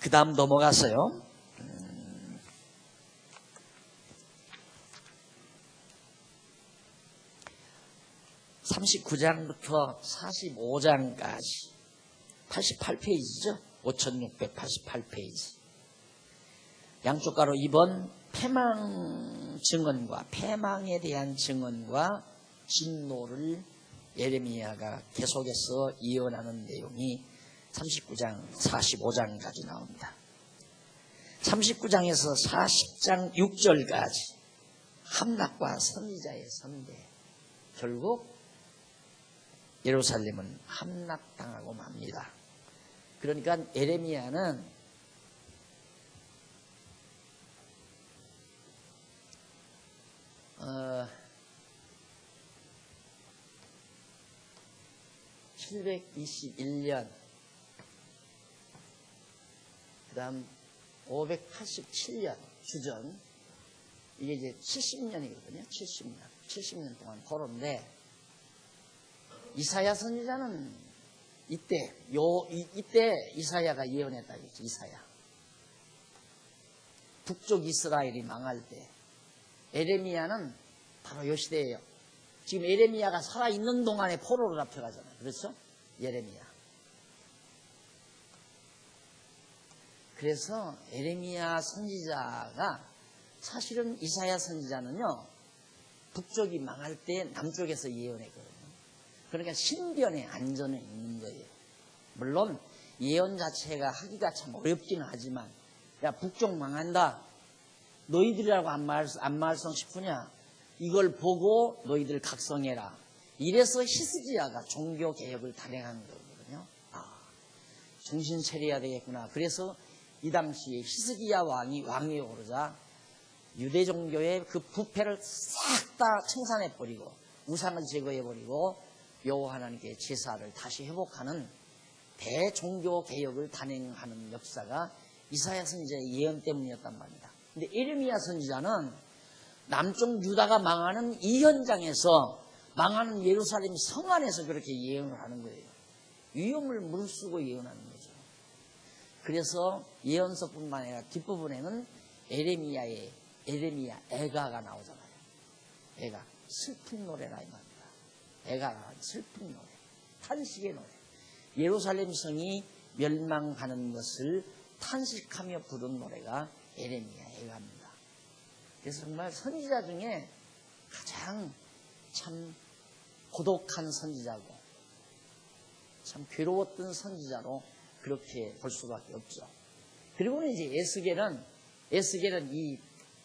그 다음 넘어가서요. 39장부터 45장까지 88페이지죠. 5688페이지. 양쪽 가로 2번 패망 증언과 패망에 대한 증언과 진노를 예레미야가 계속해서 이어나는 내용이 39장, 45장까지 나옵니다. 39장에서 40장 6절까지 함락과 선지자의 선대. 결국 예루살렘은 함락당하고 맙니다. 그러니까 예레미야는 어, 721년 그 다음 587년 주전 이게 이제 70년이거든요. 70년 동안 포로인데 이사야 선지자는 이때 이사야가 예언했다 그랬죠. 이사야 북쪽 이스라엘이 망할 때 예레미야는 바로 요 시대예요. 지금 예레미야가 살아있는 동안에 포로로 잡혀가잖아요. 그렇죠? 예레미야. 그래서 예레미야 선지자가 사실은 이사야 선지자는요. 북쪽이 망할 때 남쪽에서 예언했거든요. 그러니까 신변의 안전에 있는 거예요. 물론 예언 자체가 하기가 참 어렵기는 하지만 야 북쪽 망한다. 너희들이라고 안 말성 싶으냐? 이걸 보고 너희들 각성해라. 이래서 히스기야가 종교개혁을 단행한 거거든요. 정신 차려야 되겠구나. 그래서 이 당시에 히스기야 왕이 오르자 유대 종교의 그 부패를 싹 다 청산해버리고 우상을 제거해버리고 여호와 하나님께 제사를 다시 회복하는 대종교개혁을 단행하는 역사가 이사야 선지자의 예언 때문이었단 말입니다. 근데 에레미야 선지자는 남쪽 유다가 망하는 이 현장에서 망하는 예루살렘 성 안에서 그렇게 예언을 하는 거예요. 위험을 무릅쓰고 예언하는 거죠. 그래서 예언서뿐만 아니라 뒷부분에는 에레미야 애가가 나오잖아요. 애가 슬픈 노래라 이 말입니다. 애가가 슬픈 노래, 탄식의 노래. 예루살렘 성이 멸망하는 것을 탄식하며 부른 노래가 에레미야 애가입니다. 그래서 정말 선지자 중에 가장 참 고독한 선지자고 참 괴로웠던 선지자로 그렇게 볼 수밖에 없죠. 그리고는 이제 에스겔은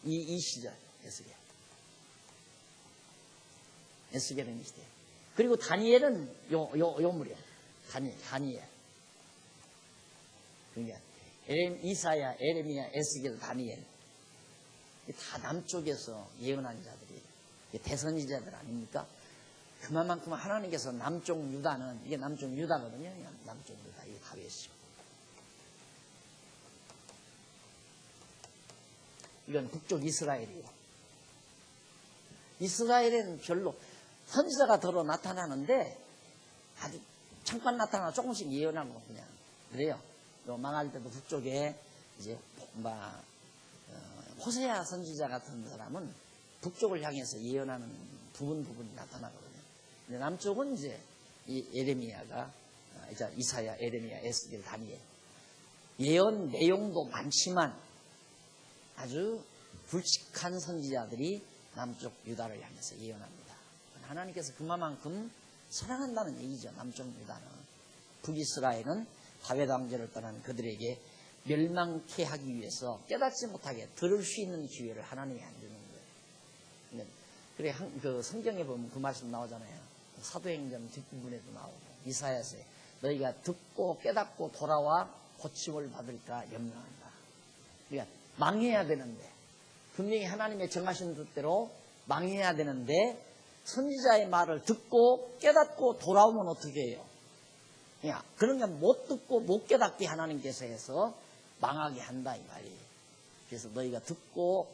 이 시절, 에스겔은 이 시대. 그리고 다니엘은 요 무렵, 다니엘. 그러니까 이사야, 에레미야, 에스겔, 다니엘. 다 남쪽에서 예언한 자들이 대선지자들 아닙니까? 그만큼 하나님께서 남쪽 유다는, 이게 남쪽 유다거든요. 남쪽 유다, 이게 다윗이고. 이건 북쪽 이스라엘이에요. 이스라엘에는 별로 선지자가 더러 나타나는데 아주 잠깐 나타나 조금씩 예언하고 그냥 그래요. 망할 때도 북쪽에 이제 호세아 선지자 같은 사람은 북쪽을 향해서 예언하는 부분이 나타나거든요. 근데 남쪽은 이제 이 에레미야가 이제 이사야, 에레미야, 에스겔, 다니엘. 예언 내용도 많지만 아주 굵직한 선지자들이 남쪽 유다를 향해서 예언합니다. 하나님께서 그만큼 사랑한다는 얘기죠. 남쪽 유다는. 북이스라엘은 다윗 왕조를 떠난 그들에게 멸망케 하기 위해서 깨닫지 못하게 들을 수 있는 기회를 하나님이 안 주는 거예요. 그래 그 성경에 보면 그 말씀 나오잖아요. 사도행전 뒷부분에도 나오고 이사야서에 너희가 듣고 깨닫고 돌아와 고침을 받을까 염려한다. 그러니까 망해야 되는데 분명히 하나님의 정하신 뜻대로 망해야 되는데 선지자의 말을 듣고 깨닫고 돌아오면 어떻게 해요? 그러니까 못 듣고 못 깨닫게 하나님께서 해서 망하게 한다 이 말이에요. 그래서 너희가 듣고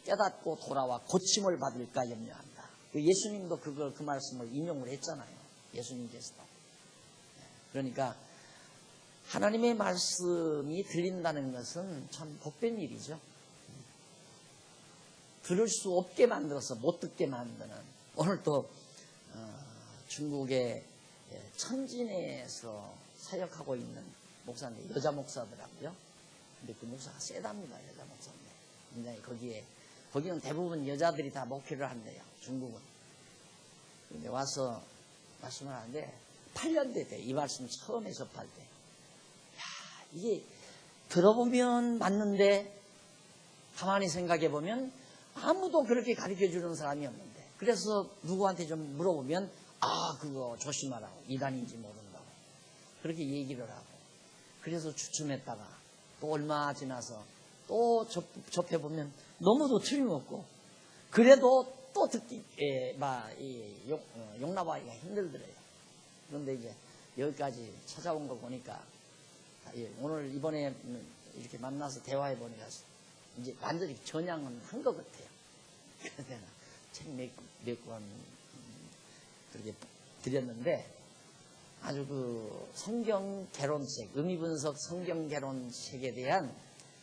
깨닫고 돌아와 고침을 받을까 염려한다. 예수님도 그 말씀을 인용을 했잖아요. 예수님께서도. 그러니까 하나님의 말씀이 들린다는 것은 참 복된 일이죠. 들을 수 없게 만들어서 못 듣게 만드는. 오늘 또 중국의 천진에서 사역하고 있는 목사인데 여자 목사더라고요. 근데 그 목사가 세답니다. 여자 목사인데 굉장히 거기는 대부분 여자들이 다 목회를 한대요. 중국은. 근데 와서 말씀을 하는데 8년 됐대요. 이 말씀 처음에 접할 때. 이게 들어보면 맞는데 가만히 생각해 보면 아무도 그렇게 가르쳐 주는 사람이 없는데 그래서 누구한테 좀 물어보면 그거 조심하라고 이단인지 모른다고 그렇게 얘기를 하고 그래서 주춤했다가 또 얼마 지나서 또 접해보면 너무도 틀림없고 그래도 또 듣기 용납하기가 힘들더래요. 그런데 이제 여기까지 찾아온 거 보니까 오늘 이번에 이렇게 만나서 대화해 보니까 이제 완전히 전향은 한 것 같아요. 그래서 내가 책 몇 권 그렇게 드렸는데 아주 그 성경 개론책, 의미 분석 성경 개론책에 대한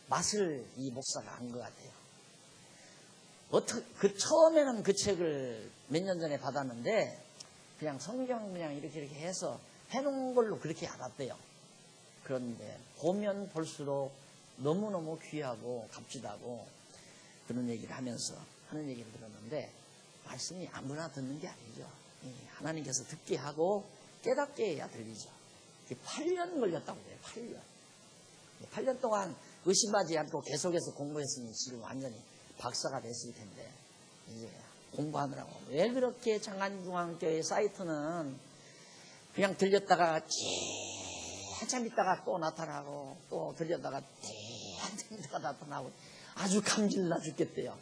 맛을 이 목사가 한 것 같아요. 처음에는 그 책을 몇 년 전에 받았는데 그냥 성경 그냥 이렇게 해서 해놓은 걸로 그렇게 알았대요. 그런데 보면 볼수록 너무너무 귀하고 값지다고 그런 얘기를 하면서 하는 얘기를 들었는데 말씀이 아무나 듣는 게 아니죠. 하나님께서 듣게 하고 깨닫게 해야 들리죠. 8년 걸렸다고 해요. 8년 동안 의심하지 않고 계속해서 공부했으니 지금 완전히 박사가 됐을 텐데 이제 공부하느라고. 왜 그렇게 장안중앙교회 사이트는 그냥 들렸다가 한참 있다가 또 나타나고 또 들렸다가 한참 있다가 나타나고 아주 감질나 죽겠대요.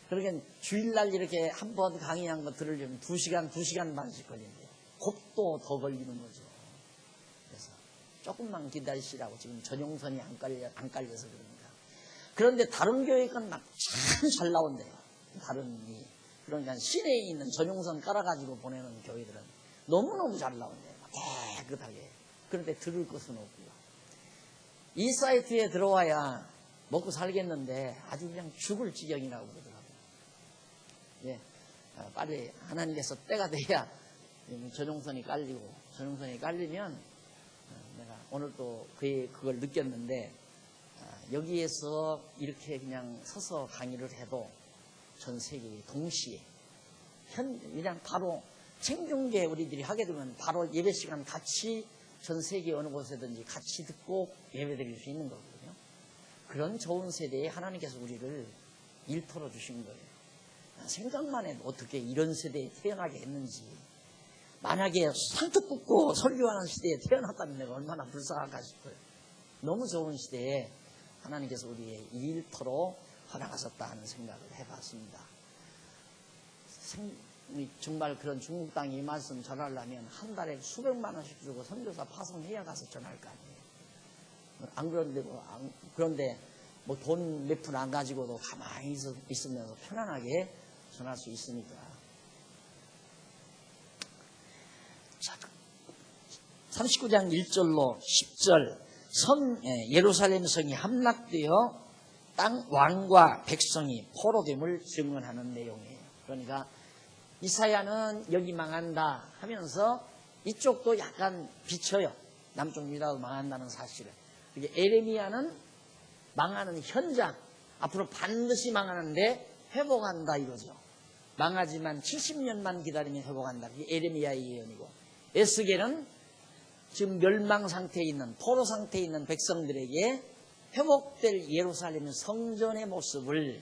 그러니까 주일날 이렇게 한 번 강의한 거 들으려면 2시간 반씩 걸린대요. 겁도 더 걸리는 거죠. 그래서 조금만 기다리시라고 지금 전용선이 안 깔려서 그럽니다. 그런데 다른 교회는 막 참 잘 나온대요. 그러니까 시내에 있는 전용선 깔아가지고 보내는 교회들은 너무너무 잘 나온대요. 깨끗하게. 그런데 들을 것은 없고요. 이 사이트에 들어와야 먹고 살겠는데 아주 그냥 죽을 지경이라고 그러더라고요. 예, 빨리 하나님께서 때가 돼야 전용선이 깔리고, 전용선이 깔리면 내가 오늘 또 그걸 느꼈는데, 여기에서 이렇게 그냥 서서 강의를 해도 전 세계 동시에 그냥 바로 생중계 우리들이 하게 되면 바로 예배 시간 같이 전 세계 어느 곳에든지 같이 듣고 예배 드릴 수 있는 거거든요. 그런 좋은 세대에 하나님께서 우리를 일터로 주신 거예요. 생각만 해도 어떻게 이런 세대에 태어나게 했는지, 만약에 상투 굽고 설교하는 시대에 태어났다면 내가 얼마나 불쌍할까 싶어요. 너무 좋은 시대에 하나님께서 우리의 일터로 허락하셨다 하는 생각을 해봤습니다. 정말 그런 중국 땅에 이 말씀 전하려면 한 달에 수백만 원씩 주고 선교사 파송해야 가서 전할 거 아니에요. 그런데 뭐 돈 몇 푼 안 가지고도 가만히 있으면서 편안하게 전할 수 있으니까. 자, 39장 1절로 10절 예루살렘 성이 함락되어 땅 왕과 백성이 포로됨을 증언하는 내용이에요. 그러니까 이사야는 여기 망한다 하면서 이쪽도 약간 비춰요. 남쪽 유다도 망한다는 사실을. 에레미야는 망하는 현장, 앞으로 반드시 망하는데 회복한다 이거죠. 망하지만 70년만 기다리면 회복한다. 그게 에레미야의 예언이고, 에스겔은 지금 멸망 상태에 있는, 포로 상태에 있는 백성들에게 회복될 예루살렘 성전의 모습을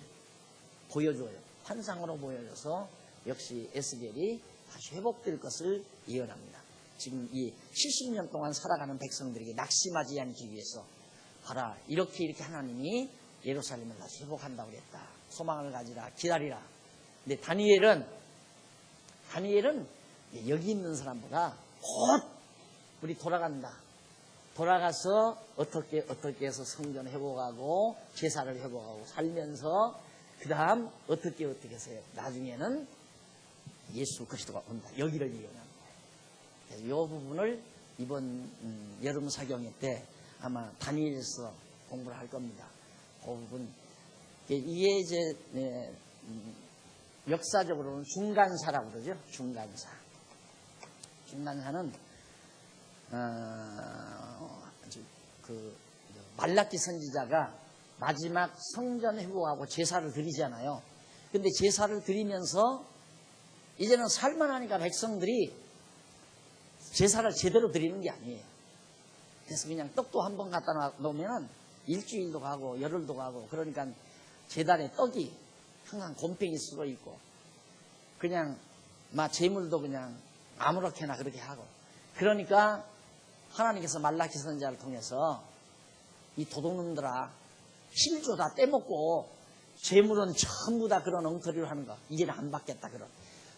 보여줘요. 환상으로 보여줘서 역시 에스겔이 다시 회복될 것을 예언합니다. 지금 이 70년 동안 살아가는 백성들에게 낙심하지 않기 위해서, 봐라, 이렇게 하나님이 예루살렘을 다시 회복한다고 그랬다. 소망을 가지라, 기다리라. 근데 다니엘은 여기 있는 사람보다 곧 우리 돌아가서 어떻게 해서 성전 회복하고 제사를 회복하고 살면서 그 다음 어떻게 해서요. 나중에는 예수 그리스도가 온다. 여기를 예언하는 거예요. 그래서 이 부분을 이번 여름 사경회 때 아마 다니엘서 공부를 할 겁니다. 그 부분. 이게 이제 역사적으로는 중간사라고 그러죠. 중간사는 말라기 선지자가 마지막 성전 회복하고 제사를 드리잖아요. 근데 제사를 드리면서 이제는 살만하니까 백성들이 제사를 제대로 드리는 게 아니에요. 그래서 그냥 떡도 한 번 갖다 놓으면 일주일도 가고 열흘도 가고, 그러니까 제단에 떡이 항상 곰팡이 쓰고 있고, 그냥 재물도 그냥 아무렇게나 그렇게 하고, 그러니까 하나님께서 말라기 선지자를 통해서 이 도둑놈들아, 실조 다 떼먹고 재물은 전부 다 그런 엉터리로 하는 거 이제는 안 받겠다. 그런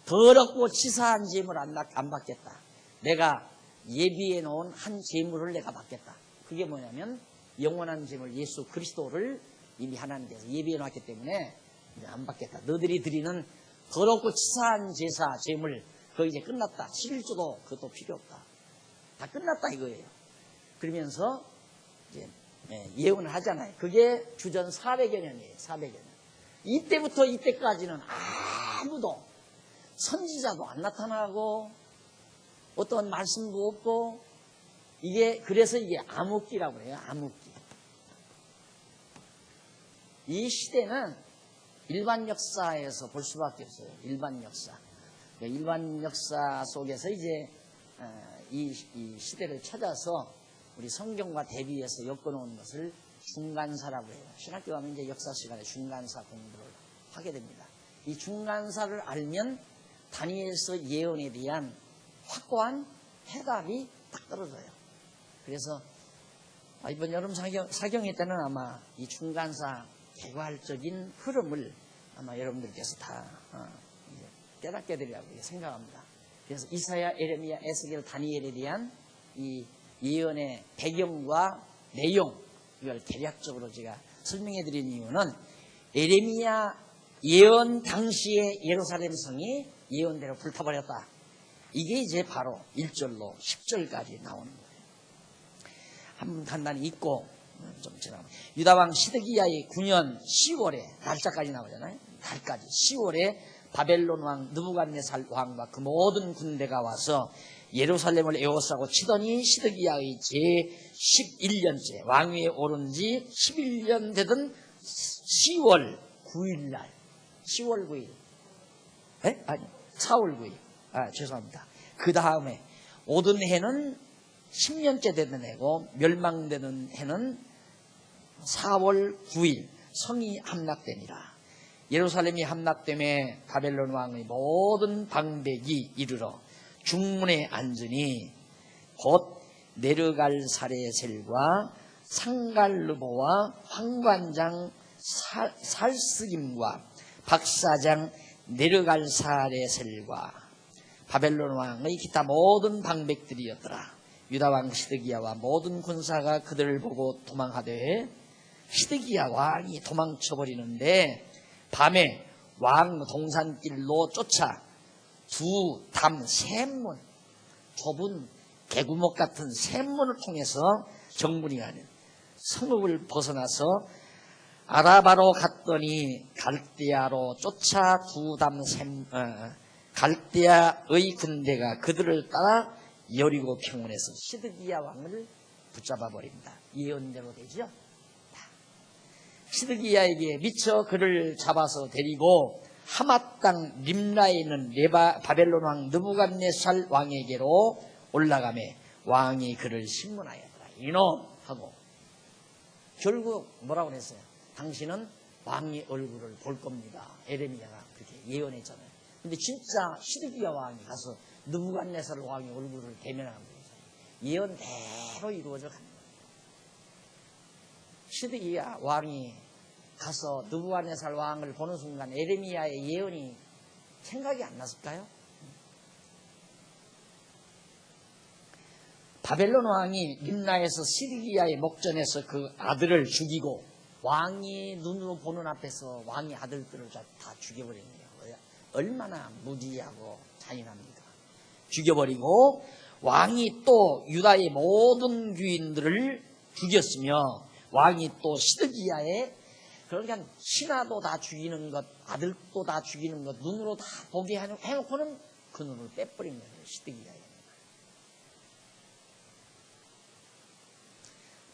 더럽고 치사한 재물 안 받겠다. 내가 예비해 놓은 한 재물을 내가 받겠다. 그게 뭐냐면 영원한 재물 예수 그리스도를 이미 하나님께서 예비해 놨기 때문에 이제 안 받겠다. 너들이 드리는 더럽고 치사한 제사 재물 그거 이제 끝났다. 11조도 그것도 필요 없다. 다 끝났다 이거예요. 그러면서 이제 예언을 하잖아요. 그게 주전 400여 년이에요. 400여 년. 이때부터 이때까지는 아무도 선지자도 안 나타나고 어떤 말씀도 없고, 그래서 이게 암흑기라고 해요. 암흑기. 이 시대는 일반 역사에서 볼 수밖에 없어요. 일반 역사 속에서 이제 이 시대를 찾아서 우리 성경과 대비해서 엮어놓은 것을 중간사라고 해요. 신학교 가면 이제 역사 시간에 중간사 공부를 하게 됩니다. 이 중간사를 알면 다니엘서 예언에 대한 확고한 해답이 딱 떨어져요. 그래서 이번 여름 사경회 때는 아마 이 중간사 개괄적인 흐름을 아마 여러분들께서 다 깨닫게 되리라고 생각합니다. 그래서 이사야, 에레미야, 에스겔, 다니엘에 대한 이 예언의 배경과 내용, 이걸 대략적으로 제가 설명해 드린 이유는 에레미야 예언 당시에 예루살렘 성이 예언대로 불타버렸다. 이게 이제 바로 1절로 10절까지 나오는 거예요. 한번 간단히 읽고 좀 지나가면, 유다왕 시드기야의 9년 10월에 날짜까지 나오잖아요. 달까지 10월에 바벨론 왕 느부갓네살 왕과 그 모든 군대가 와서 예루살렘을 에워싸고 치더니 시드기야의 제 11년째 왕위에 오른 지 11년 되던 10월 9일 날, 10월 9일 아니 4월 9일 죄송합니다. 그 다음에 오던 해는 10년째 되던 해고 멸망되는 해는 4월 9일 성이 함락되니라. 예루살렘이 함락됨에 바벨론 왕의 모든 방백이 이르러 중문에 앉으니 곧 네르갈사레셀과 상갈르보와 황관장 살스김과 박사장 네르갈사레셀과 바벨론 왕의 기타 모든 방백들이었더라. 유다왕 시드기야와 모든 군사가 그들을 보고 도망하되 시드기야 왕이 도망쳐버리는데 밤에 왕 동산길로 쫓아 두 담 샘문, 좁은 개구멍 같은 샘문을 통해서 정문이 아닌 성읍을 벗어나서 아라바로 갔더니 갈대아로 쫓아 갈대아의 군대가 그들을 따라 여리고 평원에서 시드기야 왕을 붙잡아 버립니다. 예언대로 되죠. 시드기야에게 미쳐 그를 잡아서 데리고 하맛 땅 림라에 있는 바벨론 왕 느부갓네살 왕에게로 올라가매 왕이 그를 신문하였더라. 이놈 하고 결국 뭐라고 그랬어요? 당신은 왕의 얼굴을 볼 겁니다. 에레미야가 그렇게 예언했잖아요. 근데 진짜 시드기야 왕이 가서 느부갓네살 왕의 얼굴을 대면하는 거예요. 예언대로 이루어져 가는 거예요. 시드기야 왕이 가서 느부갓네살 왕을 보는 순간 에레미야의 예언이 생각이 안 났을까요? 바벨론 왕이 림나에서 시드기야의 목전에서 그 아들을 죽이고 왕이 눈으로 보는 앞에서 왕의 아들들을 다 죽여버리네요. 얼마나 무지하고 잔인합니까? 죽여버리고 왕이 또 유다의 모든 귀인들을 죽였으며 왕이 또 시드기야의 그러니까 신하도 다 죽이는 것, 아들도 다 죽이는 것, 눈으로 다 보게 해놓고는 그 눈을 빼버린 거예요. 시드기야에.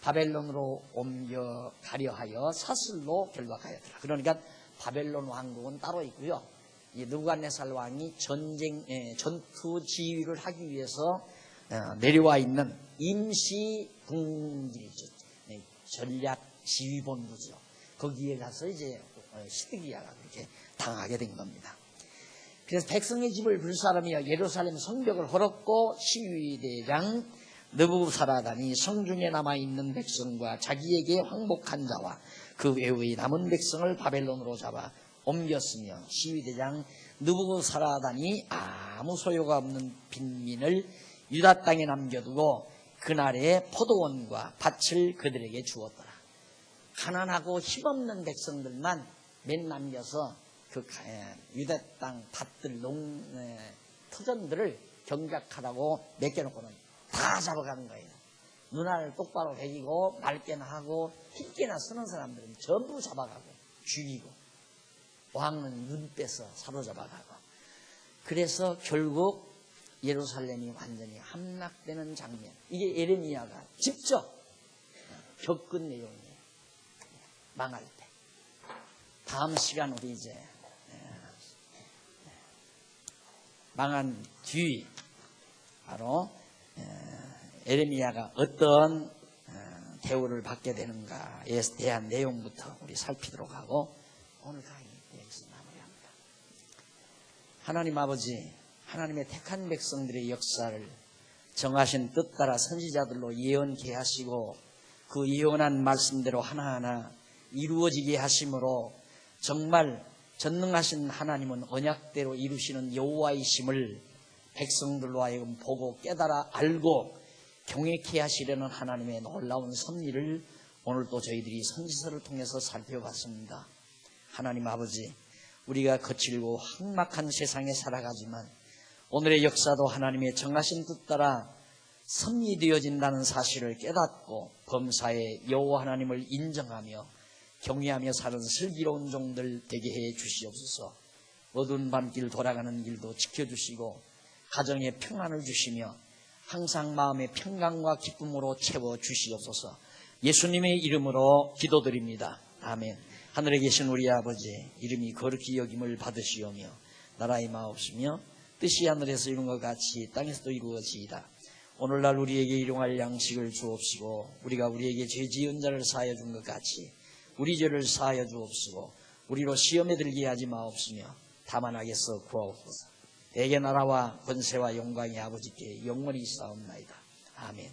바벨론으로 옮겨가려 하여 사슬로 결박하였더라. 그러니까 바벨론 왕국은 따로 있고요. 이 느부갓네살 왕이 전투 지휘를 하기 위해서 내려와 있는 임시 군기죠. 전략 지휘본부죠. 거기에 가서 이제 시드기야가 그렇게 당하게 된 겁니다. 그래서 백성의 집을 불사르며 예루살렘 성벽을 헐었고 시위대장 느부사라단이 성중에 남아있는 백성과 자기에게 황복한 자와 그 외의 남은 백성을 바벨론으로 잡아 옮겼으며 시위대장 느부사라단이 아무 소요가 없는 빈민을 유다 땅에 남겨두고 그날에 포도원과 밭을 그들에게 주었더라. 가난하고 힘없는 백성들만 맨 남겨서 그 유다 땅 밭들 터전들을 경작하라고 맡겨놓고는 다 잡아가는 거예요. 눈알 똑바로 베기고 맑게나 하고 흰게나 쓰는 사람들은 전부 잡아가고 죽이고 왕은 눈 빼서 사로잡아가고 그래서 결국 예루살렘이 완전히 함락되는 장면. 이게 에레미야가 직접 겪은 내용이에요. 망할 때. 다음 시간 우리 이제 망한 뒤 바로 에레미야가 어떤 대우를 받게 되는가에 대한 내용부터 우리 살피도록 하고 오늘 강의 여기서 마무리합니다. 하나님 아버지, 하나님의 택한 백성들의 역사를 정하신 뜻 따라 선지자들로 예언케 하시고 그 예언한 말씀대로 하나하나 이루어지게 하심으로 정말 전능하신 하나님은 언약대로 이루시는 여호와이심을 백성들로 하여금 보고 깨달아 알고 경외케 하시려는 하나님의 놀라운 섭리를 오늘 또 저희들이 선지서를 통해서 살펴봤습니다. 하나님 아버지, 우리가 거칠고 험악한 세상에 살아가지만 오늘의 역사도 하나님의 정하신 뜻 따라 섭리되어진다는 사실을 깨닫고 범사에 여호와 하나님을 인정하며 경외하며 사는 슬기로운 종들 되게 해 주시옵소서. 어두운 밤길 돌아가는 길도 지켜주시고 가정에 평안을 주시며 항상 마음의 평강과 기쁨으로 채워 주시옵소서. 예수님의 이름으로 기도드립니다. 아멘. 하늘에 계신 우리 아버지, 이름이 거룩히 여김을 받으시오며 나라의 마옵시며 뜻이 하늘에서 이룬 것 같이 땅에서도 이루어지이다. 오늘날 우리에게 일용할 양식을 주옵시고 우리가 우리에게 죄 지은 자를 사하여 준 것 같이 우리 죄를 사하여 주옵시고 우리로 시험에 들게 하지 마옵시며 다만 악에서 구하옵소서. 대개 나라와 권세와 영광이 아버지께 영원히 있사옵나이다. 아멘.